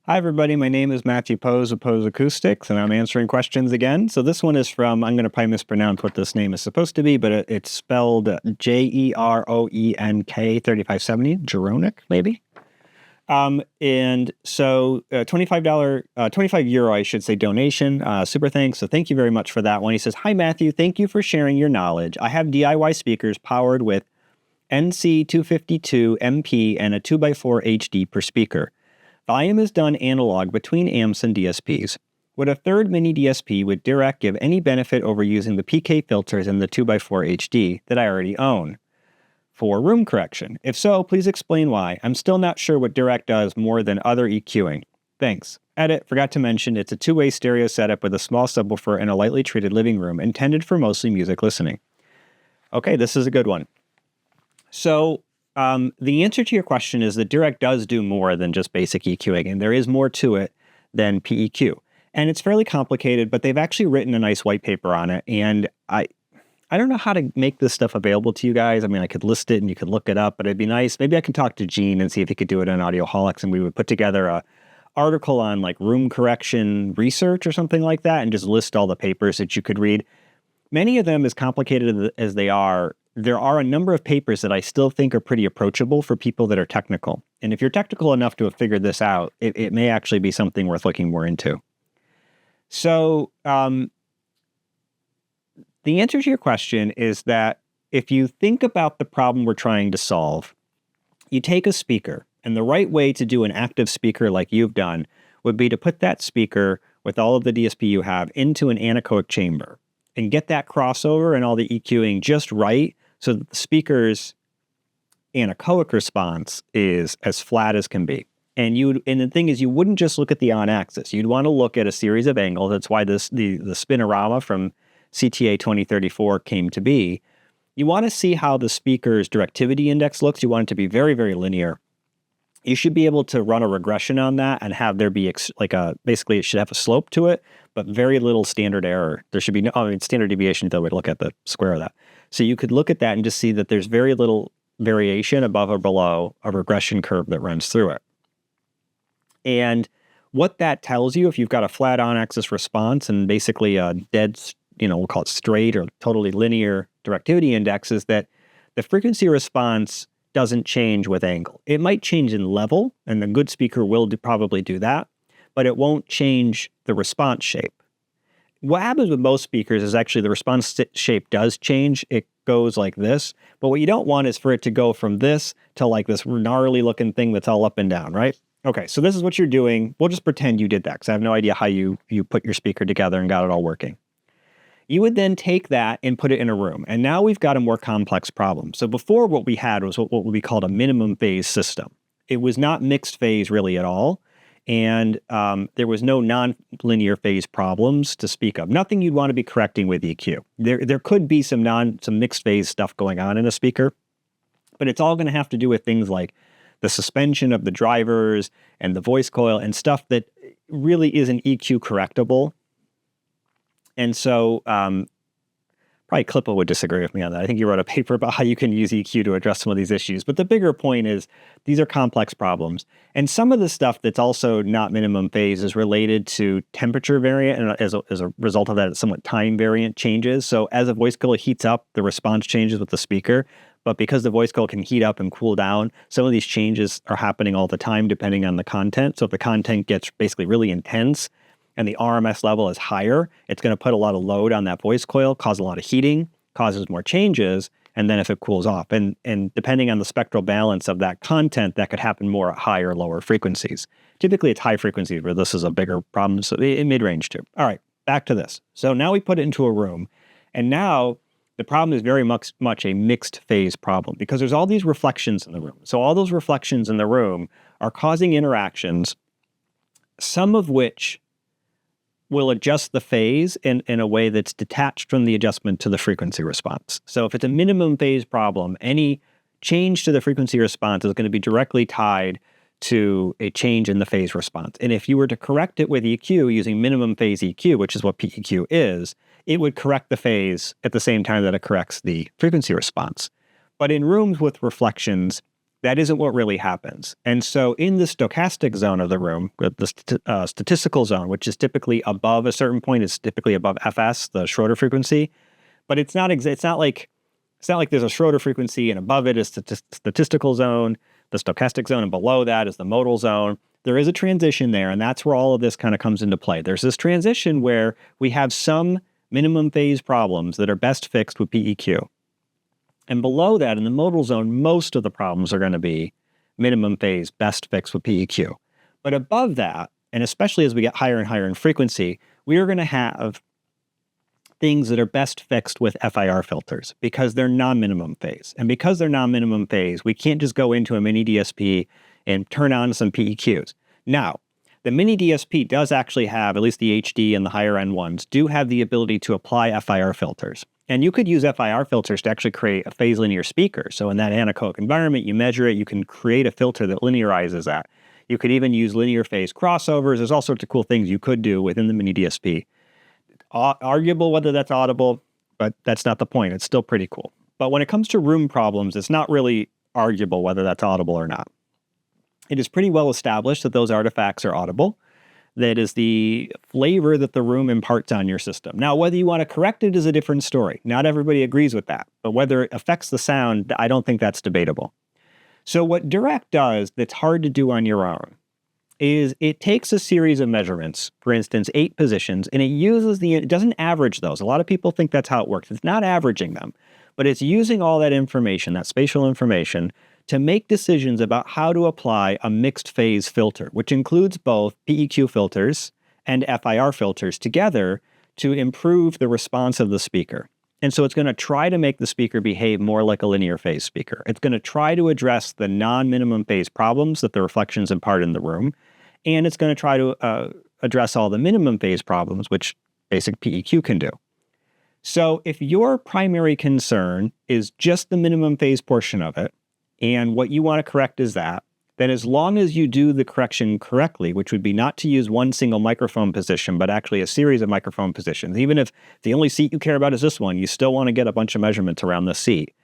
Hi, everybody. My name is Matthew Poes of Poes Acoustics, and I'm answering questions again. So this one is from, I'm going to probably mispronounce what this name is supposed to be, but it's spelled Jeroenk 3570, Jeronic, maybe? And so $25, 25 euro, I should say, donation. Super thanks. So thank you very much for that one. He says, "Hi, Matthew. Thank you for sharing your knowledge. I have DIY speakers powered with NC252 MP and a 2x4 HD per speaker. Volume is done analog between amps and DSPs. Would a third mini DSP with Dirac give any benefit over using the PK filters in the 2x4 HD that I already own? For room correction. If so, please explain why. I'm still not sure what Dirac does more than other EQing. Thanks. Edit, forgot to mention, it's a two-way stereo setup with a small subwoofer and a lightly treated living room, intended for mostly music listening." Okay, this is a good one. So the answer to your question is that Dirac does do more than just basic EQing, and there is more to it than PEQ. And it's fairly complicated, but they've actually written a nice white paper on it, and I don't know how to make this stuff available to you guys. I mean, I could list it and you could look it up, but it'd be nice. Maybe I can talk to Gene and see if he could do it on Audioholics, and we would put together a article on like room correction research or something like that, and just list all the papers that you could read. Many of them, as complicated as they are, there are a number of papers that I still think are pretty approachable for people that are technical. And if you're technical enough to have figured this out, it may actually be something worth looking more into. So the answer to your question is that if you think about the problem we're trying to solve, you take a speaker, and the right way to do an active speaker like you've done would be to put that speaker with all of the DSP you have into an anechoic chamber and get that crossover and all the EQing just right so that the speaker's anechoic response is as flat as can be. And the thing is, you wouldn't just look at the on-axis. You'd want to look at a series of angles. That's why the spinorama from CTA 2034 came to be. You want to see how the speaker's directivity index looks. You want it to be very, very linear. You should be able to run a regression on that and have there be basically it should have a slope to it, but very little standard error. There should be no, standard deviation, though, we'd look at the square of that. So you could look at that and just see that there's very little variation above or below a regression curve that runs through it. And what that tells you, if you've got a flat on-axis response and basically a dead, we'll call it straight or totally linear directivity index, is that the frequency response doesn't change with angle. It might change in level, and the good speaker will probably do that, but it won't change the response shape. What happens with most speakers is actually the response shape does change. It goes like this, but what you don't want is for it to go from this to like this gnarly looking thing that's all up and down, right? Okay, so this is what you're doing. We'll just pretend you did that because I have no idea how you put your speaker together and got it all working. You would then take that and put it in a room. And now we've got a more complex problem. So before, what we had was what would be called a minimum phase system. It was not mixed phase really at all. And there was no non-linear phase problems to speak of. Nothing you'd want to be correcting with EQ. There could be some mixed phase stuff going on in a speaker, but it's all going to have to do with things like the suspension of the drivers and the voice coil and stuff that really isn't EQ correctable. And so probably Klippo would disagree with me on that. I think you wrote a paper about how you can use EQ to address some of these issues. But the bigger point is these are complex problems. And some of the stuff that's also not minimum phase is related to temperature variant. And as a result of that, it's somewhat time variant changes. So as a voice coil heats up, the response changes with the speaker. But because the voice coil can heat up and cool down, some of these changes are happening all the time depending on the content. So if the content gets basically really intense, and the RMS level is higher, it's going to put a lot of load on that voice coil, cause a lot of heating, causes more changes, and then if it cools off. And depending on the spectral balance of that content, that could happen more at higher or lower frequencies. Typically, it's high frequencies where this is a bigger problem, so in mid-range too. All right, back to this. So now we put it into a room, and now the problem is very much a mixed phase problem because there's all these reflections in the room. So all those reflections in the room are causing interactions, some of which will adjust the phase in a way that's detached from the adjustment to the frequency response. So if it's a minimum phase problem, any change to the frequency response is going to be directly tied to a change in the phase response. And if you were to correct it with EQ using minimum phase EQ, which is what PEQ is, it would correct the phase at the same time that it corrects the frequency response. But in rooms with reflections, that isn't what really happens. And so in the stochastic zone of the room, the statistical zone, which is typically above a certain point, is typically above Fs, the Schroeder frequency, but it's not like there's a Schroeder frequency and above it is the statistical zone, the stochastic zone, and below that is the modal zone. There is a transition there, and that's where all of this kind of comes into play. There's this transition where we have some minimum phase problems that are best fixed with PEQ. And below that, in the modal zone, most of the problems are going to be minimum phase, best fixed with PEQ. But above that, and especially as we get higher and higher in frequency, we are going to have things that are best fixed with FIR filters because they're non-minimum phase. And because they're non-minimum phase, we can't just go into a mini DSP and turn on some PEQs. Now, the mini DSP does actually have, at least the HD and the higher end ones, do have the ability to apply FIR filters. And you could use FIR filters to actually create a phase linear speaker. So in that anechoic environment, you measure it, you can create a filter that linearizes that. You could even use linear phase crossovers. There's all sorts of cool things you could do within the mini DSP. Arguable whether that's audible, but that's not the point. It's still pretty cool. But when it comes to room problems, it's not really arguable whether that's audible or not. It is pretty well established that those artifacts are audible. That is the flavor that the room imparts on your system. Now, whether you want to correct it is a different story. Not everybody agrees with that. But whether it affects the sound, I don't think that's debatable. So what Dirac does that's hard to do on your own is it takes a series of measurements, for instance, 8 positions, and it doesn't average those. A lot of people think that's how it works. It's not averaging them, but it's using all that information, that spatial information, to make decisions about how to apply a mixed phase filter, which includes both PEQ filters and FIR filters together to improve the response of the speaker. And so it's going to try to make the speaker behave more like a linear phase speaker. It's going to try to address the non-minimum phase problems that the reflections impart in the room. And it's going to try to address all the minimum phase problems, which basic PEQ can do. So if your primary concern is just the minimum phase portion of it, and what you want to correct is that, then as long as you do the correction correctly, which would be not to use one single microphone position, but actually a series of microphone positions, even if the only seat you care about is this one, you still want to get a bunch of measurements around the seat.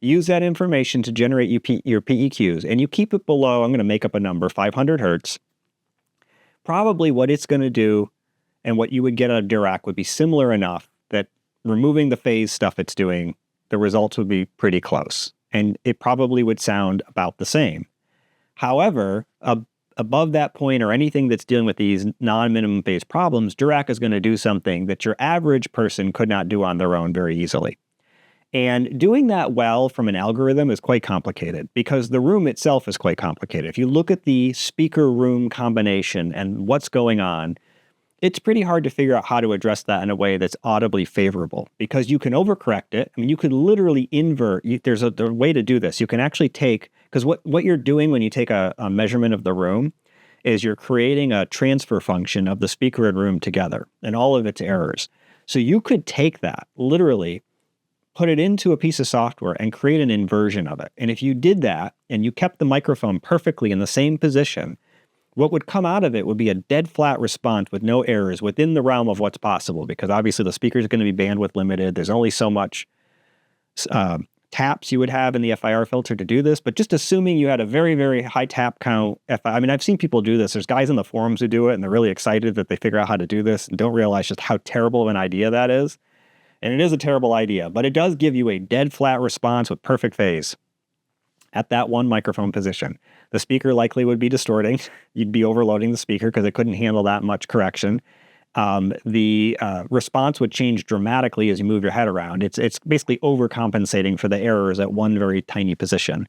Use that information to generate your PEQs, and you keep it below, I'm going to make up a number, 500 hertz. Probably what it's going to do and what you would get out of Dirac would be similar enough that removing the phase stuff it's doing, the results would be pretty close. And it probably would sound about the same. However, above that point or anything that's dealing with these non-minimum phase problems, Dirac is going to do something that your average person could not do on their own very easily. And doing that well from an algorithm is quite complicated because the room itself is quite complicated. If you look at the speaker-room combination and what's going on, it's pretty hard to figure out how to address that in a way that's audibly favorable because you can overcorrect it. I mean, you could literally invert. There's a way to do this. You can actually take, because what you're doing when you take a measurement of the room is you're creating a transfer function of the speaker and room together and all of its errors. So you could take that, literally put it into a piece of software and create an inversion of it. And if you did that and you kept the microphone perfectly in the same position, what would come out of it would be a dead flat response with no errors within the realm of what's possible, because obviously the speaker is going to be bandwidth limited. There's only so much taps you would have in the FIR filter to do this, but just assuming you had a very, very high tap count, I mean, I've seen people do this. There's guys in the forums who do it, and they're really excited that they figure out how to do this and don't realize just how terrible of an idea that is. And it is a terrible idea, but it does give you a dead flat response with perfect phase at that one microphone position. The speaker likely would be distorting. You'd be overloading the speaker because it couldn't handle that much correction. The response would change dramatically as you move your head around. It's basically overcompensating for the errors at one very tiny position.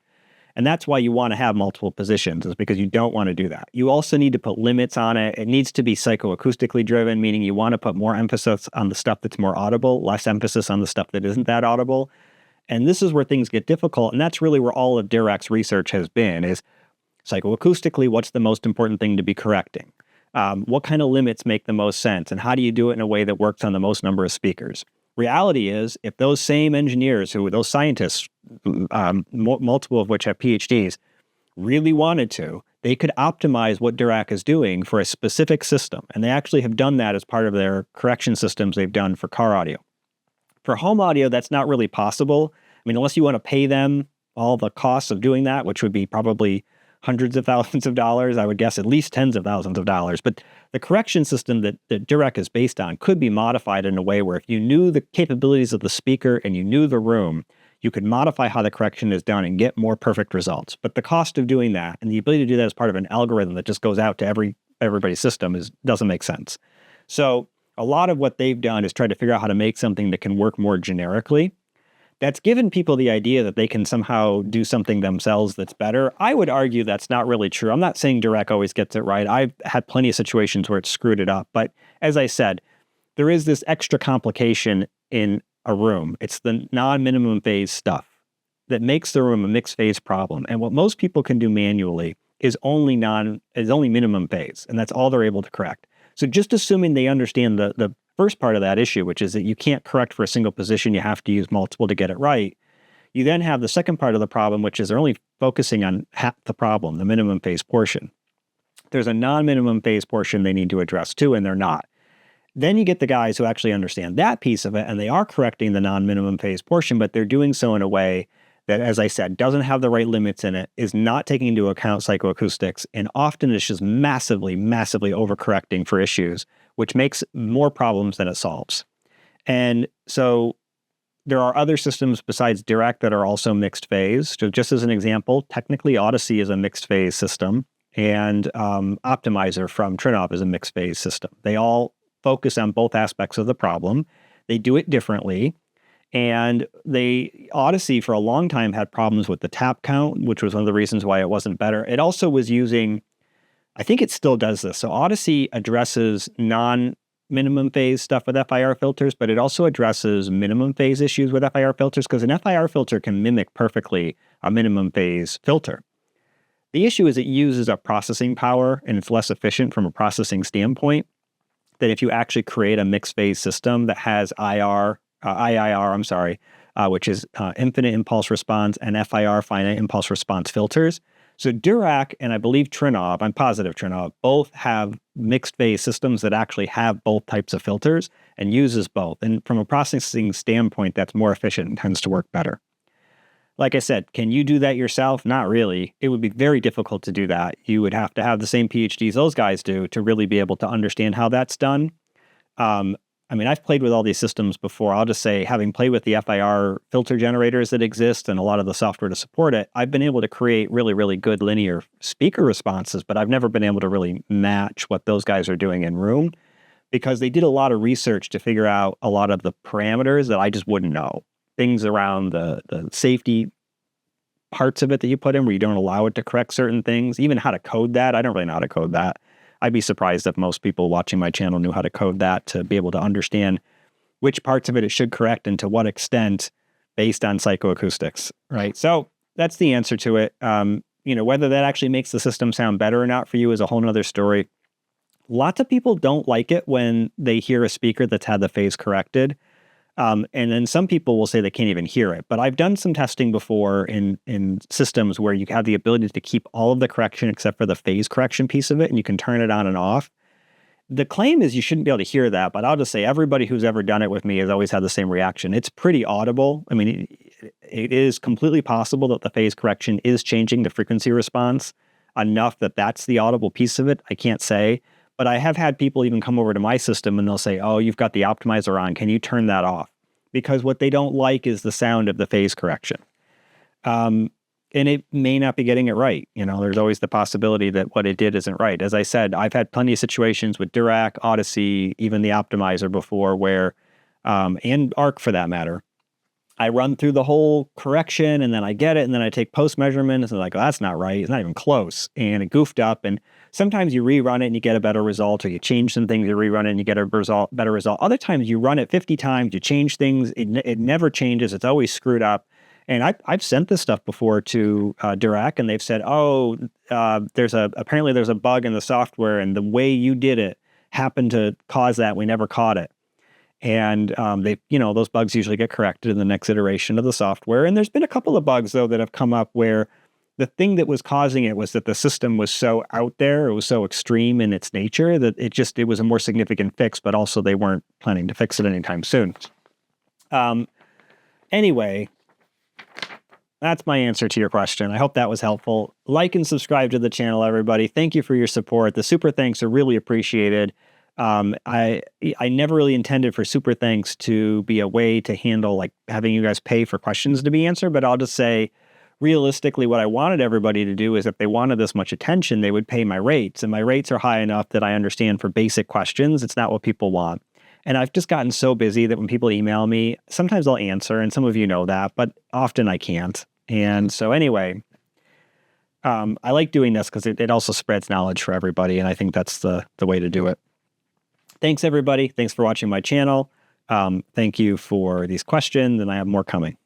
And that's why you want to have multiple positions, is because you don't want to do that. You also need to put limits on it. It needs to be psychoacoustically driven, meaning you want to put more emphasis on the stuff that's more audible, less emphasis on the stuff that isn't that audible. And this is where things get difficult. And that's really where all of Dirac's research has been, is psychoacoustically, what's the most important thing to be correcting? What kind of limits make the most sense? And how do you do it in a way that works on the most number of speakers? Reality is, if those same engineers, those scientists, multiple of which have PhDs, really wanted to, they could optimize what Dirac is doing for a specific system. And they actually have done that as part of their correction systems they've done for car audio. For home audio, that's not really possible. I mean, unless you want to pay them all the costs of doing that, which would be probably hundreds of thousands of dollars, I would guess at least tens of thousands of dollars. But the correction system that Dirac is based on could be modified in a way where if you knew the capabilities of the speaker and you knew the room, you could modify how the correction is done and get more perfect results. But the cost of doing that and the ability to do that as part of an algorithm that just goes out to everybody's system doesn't make sense. So a lot of what they've done is try to figure out how to make something that can work more generically. That's given people the idea that they can somehow do something themselves that's better. I would argue that's not really true. I'm not saying Dirac always gets it right. I've had plenty of situations where it's screwed it up. But as I said, there is this extra complication in a room. It's the non-minimum phase stuff that makes the room a mixed phase problem. And what most people can do manually is only minimum phase, and that's all they're able to correct. So just assuming they understand the first part of that issue, which is that you can't correct for a single position, you have to use multiple to get it right. You then have the second part of the problem, which is they're only focusing on half the problem, the minimum phase portion. There's a non-minimum phase portion they need to address too, and they're not. Then you get the guys who actually understand that piece of it, and they are correcting the non-minimum phase portion, but they're doing so in a way that, as I said, doesn't have the right limits in it, is not taking into account psychoacoustics, and often is just massively, massively overcorrecting for issues, which makes more problems than it solves. And so there are other systems besides Dirac that are also mixed phase. So just as an example, technically Odyssey is a mixed phase system, and Optimizer from Trinnov is a mixed phase system. They all focus on both aspects of the problem. They do it differently. And Odyssey for a long time had problems with the tap count, which was one of the reasons why it wasn't better. It also was using, I think it still does this. So Odyssey addresses non-minimum phase stuff with FIR filters, but it also addresses minimum phase issues with FIR filters because an FIR filter can mimic perfectly a minimum phase filter. The issue is it uses up processing power and it's less efficient from a processing standpoint than if you actually create a mixed phase system that has IIR, which is infinite impulse response, and FIR, finite impulse response filters. So Dirac and I believe Trinnov, I'm positive Trinnov, both have mixed phase systems that actually have both types of filters and uses both. And from a processing standpoint, that's more efficient and tends to work better. Like I said, can you do that yourself? Not really. It would be very difficult to do that. You would have to have the same PhDs those guys do to really be able to understand how that's done. I mean, I've played with all these systems before. I'll just say, having played with the FIR filter generators that exist and a lot of the software to support it, I've been able to create really, really good linear speaker responses, but I've never been able to really match what those guys are doing in room because they did a lot of research to figure out a lot of the parameters that I just wouldn't know. Things around the safety parts of it that you put in where you don't allow it to correct certain things, even how to code that. I don't really know how to code that. I'd be surprised if most people watching my channel knew how to code that to be able to understand which parts of it should correct and to what extent based on psychoacoustics, right? So that's the answer to it. Whether that actually makes the system sound better or not for you is a whole nother story. Lots of people don't like it when they hear a speaker that's had the phase corrected. And then some people will say they can't even hear it. But I've done some testing before in systems where you have the ability to keep all of the correction except for the phase correction piece of it, and you can turn it on and off. The claim is you shouldn't be able to hear that, but I'll just say everybody who's ever done it with me has always had the same reaction. It's pretty audible. I mean, it is completely possible that the phase correction is changing the frequency response enough that that's the audible piece of it. I can't say. But I have had people even come over to my system and they'll say, oh, you've got the optimizer on. Can you turn that off? Because what they don't like is the sound of the phase correction. And it may not be getting it right. There's always the possibility that what it did isn't right. As I said, I've had plenty of situations with Dirac, Odyssey, even the optimizer before where, and ARC for that matter, I run through the whole correction and then I get it and then I take post measurements and like, oh, that's not right. It's not even close. And it goofed up. And sometimes you rerun it and you get a better result, or you change some things, you rerun it and you get a better result. Other times you run it 50 times, you change things, it never changes. It's always screwed up. And I've sent this stuff before to Dirac and they've said, apparently there's a bug in the software and the way you did it happened to cause that. We never caught it. And those bugs usually get corrected in the next iteration of the software. And there's been a couple of bugs, though, that have come up where the thing that was causing it was that the system was so out there, it was so extreme in its nature that it was a more significant fix, but also they weren't planning to fix it anytime soon. Anyway, that's my answer to your question. I hope that was helpful. Like and subscribe to the channel, everybody. Thank you for your support. The super thanks are really appreciated. I never really intended for super thanks to be a way to handle like having you guys pay for questions to be answered, but I'll just say realistically what I wanted everybody to do is if they wanted this much attention, they would pay my rates, and my rates are high enough that I understand for basic questions, it's not what people want. And I've just gotten so busy that when people email me, sometimes I'll answer, and some of you know that, but often I can't. And so anyway, I like doing this because it also spreads knowledge for everybody, and I think that's the way to do it. Thanks, everybody. Thanks for watching my channel. Thank you for these questions, and I have more coming.